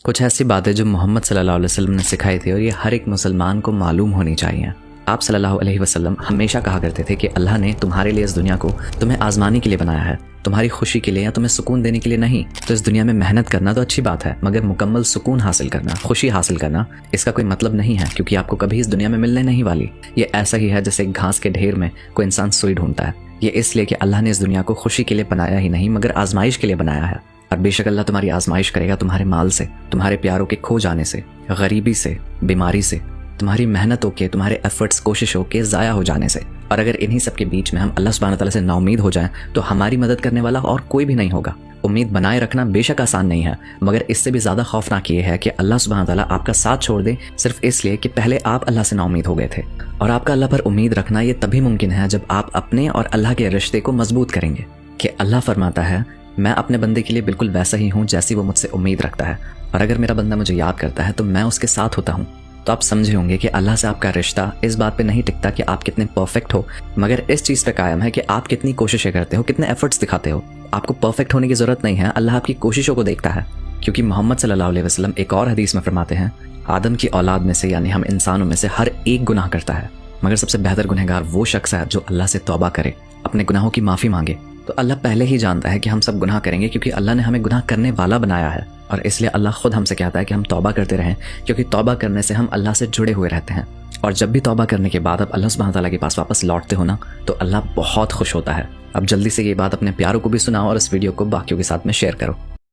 कुछ ऐसी बातें जो मोहम्मद सल्लल्लाहु अलैहि वसल्लम ने सिखाई थी और ये हर एक मुसलमान को मालूम होनी चाहिए। आप सल्लल्लाहु अलैहि वसल्लम हमेशा कहा करते थे कि अल्लाह ने तुम्हारे लिए इस दुनिया को तुम्हें आजमाने के लिए बनाया है, तुम्हारी खुशी के लिए या तुम्हें सुकून देने के लिए नहीं। तो इस दुनिया में मेहनत करना तो अच्छी बात है, मगर मुकम्मल सुकून हासिल करना, खुशी हासिल करना, इसका कोई मतलब नहीं है, क्योंकि आपको कभी इस दुनिया में मिलने नहीं वाली। ये ऐसा ही है जैसे एक घास के ढेर में कोई इंसान सुई ढूंढता है। ये इसलिए कि अल्लाह ने इस दुनिया को खुशी के लिए बनाया ही नहीं, मगर आजमाइश के लिए बनाया है। और बेशक अल्लाह तुम्हारी आजमाइश करेगा तुम्हारे माल से, तुम्हारे प्यारों के खो जाने से, गरीबी से, बीमारी से, तुम्हारी मेहनतों के, तुम्हारे एफर्ट्स, कोशिशों के ज़ाया हो जाने से। और अगर इन्हीं सब के बीच में हम अल्लाह सुब्हानहू तआला से नाउमीद हो जाएं तो हमारी मदद करने वाला और कोई भी नहीं होगा। उम्मीद बनाए रखना बेशक आसान नहीं है, मगर इससे भी ज़्यादा खौफनाक ये है कि अल्लाह सुब्हानहू तआला आपका साथ छोड़ दे सिर्फ इसलिए कि पहले आप अल्लाह से नाउमीद हो गए थे। और आपका अल्लाह पर उम्मीद रखना ये तभी मुमकिन है जब आप अपने और अल्लाह के रिश्ते को मजबूत करेंगे। कि अल्लाह फरमाता है, मैं अपने बंदे के लिए बिल्कुल वैसा ही हूँ जैसी वो मुझसे उम्मीद रखता है, और अगर मेरा बंदा मुझे याद करता है तो मैं उसके साथ होता हूँ। तो आप समझे होंगे कि अल्लाह से आपका रिश्ता इस बात पे नहीं टिकता कि आप कितने परफेक्ट हो, मगर इस चीज़ पे कायम है कि आप कितनी कोशिशें करते हो, कितने एफर्ट्स दिखाते हो। आपको परफेक्ट होने की ज़रूरत नहीं है, अल्लाह आपकी कोशिशों को देखता है। क्योंकि मोहम्मद सल्लल्लाहु अलैहि वसल्लम एक और हदीस में फरमाते हैं, आदम की औलाद में से यानी हम इंसानों में से हर एक गुनाह करता है, मगर सबसे बेहतर गुनहगार वो शख्स है जो अल्लाह से तौबा करे, अपने गुनाहों की माफ़ी मांगे। तो अल्लाह पहले ही जानता है कि हम सब गुनाह करेंगे, क्योंकि अल्लाह ने हमें गुनाह करने वाला बनाया है। और इसलिए अल्लाह खुद हमसे कहता है कि हम तौबा करते रहें, क्योंकि तौबा करने से हम अल्लाह से जुड़े हुए रहते हैं। और जब भी तौबा करने के बाद आप अल्लाह सुब्हानहू तआला के पास वापस लौटते हो ना, तो अल्लाह बहुत खुश होता है। अब जल्दी से ये बात अपने प्यारों को भी सुनाओ और इस वीडियो को बाकियों के साथ में शेयर करो।